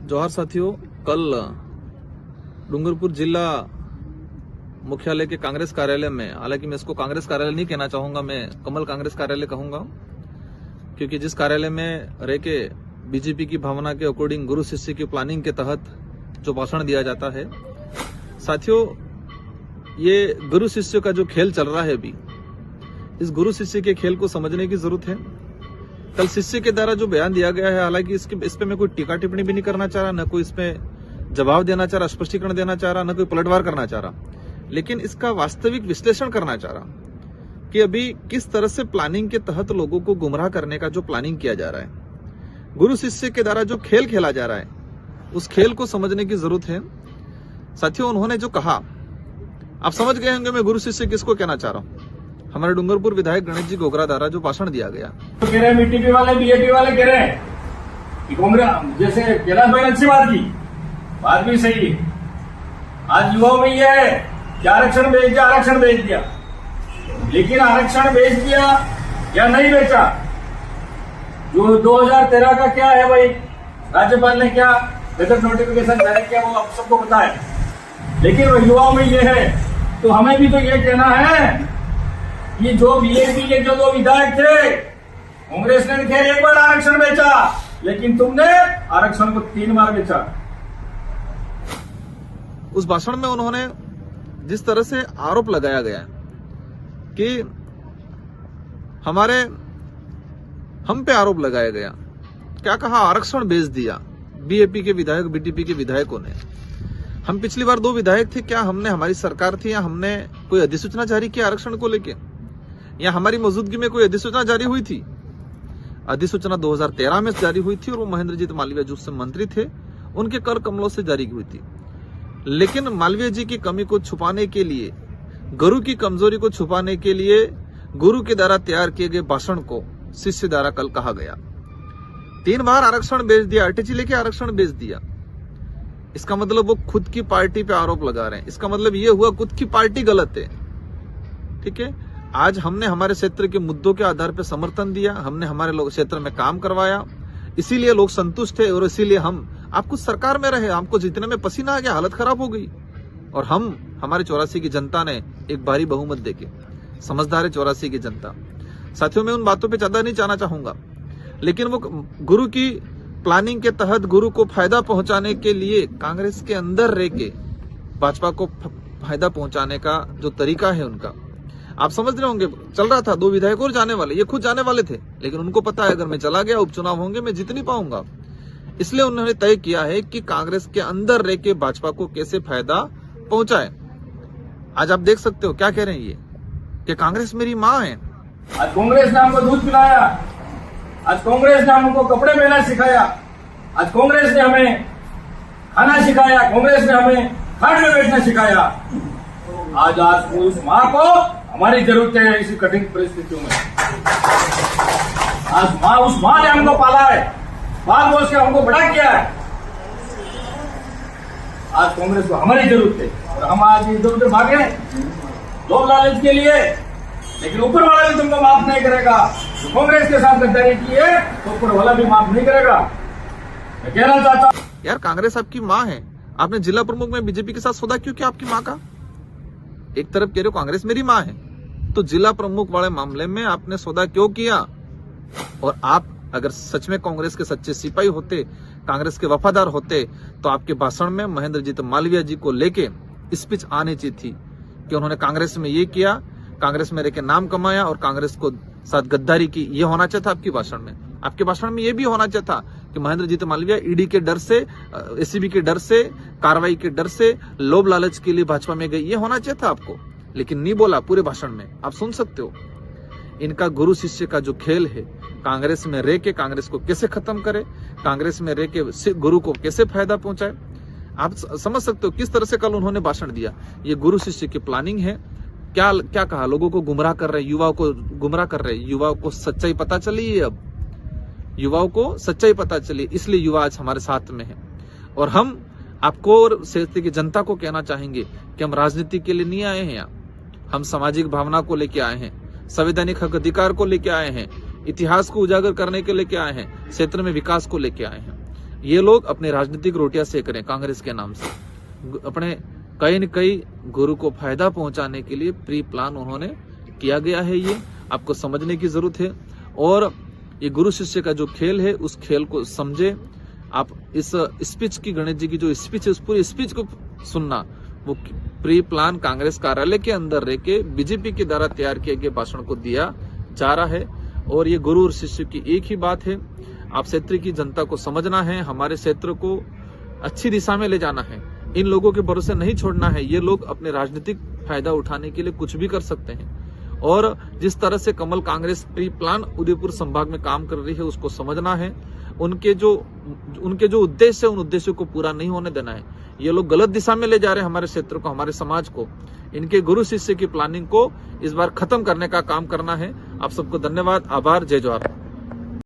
जोहार साथियों, कल डूंगरपुर जिला मुख्यालय के कांग्रेस कार्यालय में, हालांकि मैं इसको कांग्रेस कार्यालय नहीं कहना चाहूंगा, मैं कमल कांग्रेस कार्यालय कहूंगा, क्योंकि जिस कार्यालय में रह के बीजेपी की भावना के अकॉर्डिंग गुरु शिष्य की प्लानिंग के तहत जो भाषण दिया जाता है, साथियों ये गुरु शिष्य का जो खेल चल रहा है अभी, इस गुरु शिष्य के खेल को समझने की जरूरत है। कल शिष्य के द्वारा जो बयान दिया गया है, हालांकि इस पे मैं कोई टीका टिप्पणी भी नहीं करना चाह रहा, न कोई इसमें जवाब देना चाह रहा, स्पष्टीकरण देना चाह रहा, न कोई पलटवार करना चाह रहा, लेकिन इसका वास्तविक विश्लेषण करना चाह रहा कि अभी किस तरह से प्लानिंग के तहत लोगों को गुमराह करने का जो प्लानिंग किया जा रहा है, गुरु शिष्य के द्वारा जो खेल खेला जा रहा है, उस खेल को समझने की जरूरत है। साथियों, उन्होंने जो कहा, आप समझ गए होंगे मैं गुरु शिष्य किसको कहना चाह रहा हूं। हमारे डूंगरपुर विधायक गणेश जी गोगरा द्वारा जो भाषण दिया गया, तो कह रहे हैं बीटीपी वाले बीएपी वाले कह रहे हैं कि कांग्रेस जैसे कैलाश भाई ने अच्छी बात की, बात भी सही है। आज युवाओं में यह है कि आरक्षण बेच दिया, लेकिन आरक्षण बेच दिया या नहीं बेचा, जो 2013 का क्या है भाई, राज्यपाल ने क्या गजट नोटिफिकेशन जारी किया वो आप सबको पता है। लेकिन वो युवाओं में ये है, तो हमें भी तो ये कहना है कि जो बीएपी के जो दो विधायक थे, कांग्रेस ने खैर एक बार आरक्षण बेचा, लेकिन तुमने आरक्षण को 3 बार बेचा। उस भाषण में उन्होंने जिस तरह से आरोप लगाया गया कि हम पे आरोप लगाया गया, क्या कहा, आरक्षण बेच दिया बीएपी के विधायक, बीटीपी के विधायकों ने। हम पिछली बार 2 विधायक थे, क्या हमने, हमारी सरकार थी या हमने कोई अधिसूचना जारी किया आरक्षण को लेके, या हमारी मौजूदगी में कोई अधिसूचना जारी हुई थी? अधिसूचना 2013 में जारी हुई थी और वो महेंद्रजीत मालवीय जो उससे मंत्री थे, उनके कर कमलों से जारी हुई थी। लेकिन मालवीय जी की कमी को छुपाने के लिए, गुरु की कमजोरी को छुपाने के लिए, गुरु के द्वारा तैयार किए गए भाषण को शिष्य द्वारा कल कहा गया 3 बार आरक्षण बेच दिया, अटैची लेके आरक्षण बेच दिया। इसका मतलब वो खुद की पार्टी पे आरोप लगा रहे हैं। इसका मतलब ये हुआ खुद की पार्टी गलत है। ठीक है, आज हमने हमारे क्षेत्र के मुद्दों के आधार पर समर्थन दिया, हमने हमारे लोग क्षेत्र में काम करवाया, इसीलिए लोग संतुष्ट थे और इसीलिए हम आप कुछ सरकार में रहे, हमको जीतने में पसीना आ गया, हालत खराब हो गई, और हमारे 84 की जनता ने एक भारी बहुमत देके, समझदार है 84 की जनता। साथियों, मैं उन बातों पे ज्यादा नहीं जाना चाहूंगा, लेकिन वो गुरु की प्लानिंग के तहत गुरु को फायदा पहुंचाने के लिए कांग्रेस के अंदर रह के भाजपा को फायदा पहुंचाने का जो तरीका है उनका, आप समझ रहे होंगे। चल रहा था 2 विधायक और जाने वाले, ये खुद जाने वाले थे, लेकिन उनको पता है अगर मैं चला गया, उपचुनाव होंगे, मैं जीत नहीं पाऊंगा। इसलिए उन्होंने तय किया है कि कांग्रेस के अंदर रह के भाजपा को कैसे फायदा पहुंचाए। आज आप देख सकते हो क्या कह रहे हैं ये, कि कांग्रेस मेरी माँ है। आज कांग्रेस ने हमको दूध पिलाया, आज कांग्रेस ने हमको कपड़े पहना सिखाया, आज कांग्रेस ने हमें खाना सिखाया, कांग्रेस ने हमें खाट में बैठना सिखाया। आज उस माँ को हमारी जरूरत है इसी कठिन परिस्थितियों में। आज उस माँ ने हमको पाला है, बाल बोल के हमको बड़ा किया है। आज कांग्रेस को हमारी जरूरत है और हम आज इधर उधर भागे लोभ लालच के लिए, लेकिन ऊपर वाला भी तुमको माफ नहीं करेगा। तो कांग्रेस के साथ गद्दारी की है तो ऊपर वाला भी माफ नहीं करेगा। मैं कहना चाहता हूं, यार कांग्रेस आपकी माँ है, आपने जिला प्रमुख में बीजेपी के साथ सौदा क्यों किया आपकी माँ का? एक तरफ कह रहे हो कांग्रेस मेरी माँ है, तो जिला प्रमुख वाले मामले में आपने सौदा क्यों किया? और आप अगर सच में कांग्रेस के सच्चे सिपाही होते, कांग्रेस के वफादार होते, तो आपके भाषण में महेंद्रजीत मालवीय जी को लेके स्पीच आनी चाहिए थी कि उन्होंने कांग्रेस में ये किया, कांग्रेस में रहकर नाम कमाया और कांग्रेस को साथ गद्दारी की। ये होना चाहिए था आपके भाषण में। आपके भाषण में ये भी होना चाहिए था कि महेंद्रजीत मालवीय ईडी के डर से, एसीबी के डर से, कार्रवाई के डर से, लोभ लालच के लिए भाजपा में गई, ये होना चाहिए था आपको, लेकिन नहीं बोला पूरे भाषण में। आप सुन सकते हो इनका गुरु शिष्य का जो खेल है, कांग्रेस में रह के कांग्रेस को कैसे खत्म करे, कांग्रेस में रह के गुरु को कैसे फायदा पहुंचाए। आप समझ सकते हो किस तरह से कल उन्होंने भाषण दिया। ये गुरु शिष्य की प्लानिंग है। क्या कहा, लोगों को गुमराह कर रहे, युवाओं को गुमराह कर रहे, युवाओं को सच्चाई पता चली है। अब युवाओं को सच्चाई पता चली, इसलिए युवा आज हमारे साथ में है। और हम आपको और क्षेत्र की जनता को कहना चाहेंगे कि हम राजनीति के लिए नहीं आए हैं यहाँ, हम सामाजिक भावना को लेके आए हैं, संवैधानिक हक अधिकार को लेके आए हैं, इतिहास को उजागर करने के लेके आए हैं, क्षेत्र में विकास को लेके आए हैं। ये लोग अपनी राजनीतिक रोटियां सेक रहे हैं कांग्रेस के नाम से। अपने कहीं न कहीं गुरु को फायदा पहुंचाने के लिए प्री प्लान उन्होंने किया गया है। ये आपको समझने की जरूरत है। और ये गुरु शिष्य का जो खेल है उस खेल को समझे। आप इस स्पीच की, गणेश जी की जो स्पीच है उस पूरी स्पीच को सुनना, वो प्री प्लान कांग्रेस कार्यालय के अंदर रह के बीजेपी के द्वारा तैयार किए गए भाषण को दिया जा रहा है। और ये गुरु और शिष्य की एक ही बात है, आप क्षेत्र की जनता को समझना है, हमारे क्षेत्र को अच्छी दिशा में ले जाना है, इन लोगों के भरोसे नहीं छोड़ना है। ये लोग अपने राजनीतिक फायदा उठाने के लिए कुछ भी कर सकते हैं। और जिस तरह से कमल कांग्रेस प्री प्लान उदयपुर संभाग में काम कर रही है उसको समझना है। उनके जो उद्देश्य है उन उद्देश्यों को पूरा नहीं होने देना है। ये लोग गलत दिशा में ले जा रहे हैं हमारे क्षेत्र को, हमारे समाज को। इनके गुरु शिष्य की प्लानिंग को इस बार खत्म करने का काम करना है। आप सबको धन्यवाद, आभार, जय जोहार।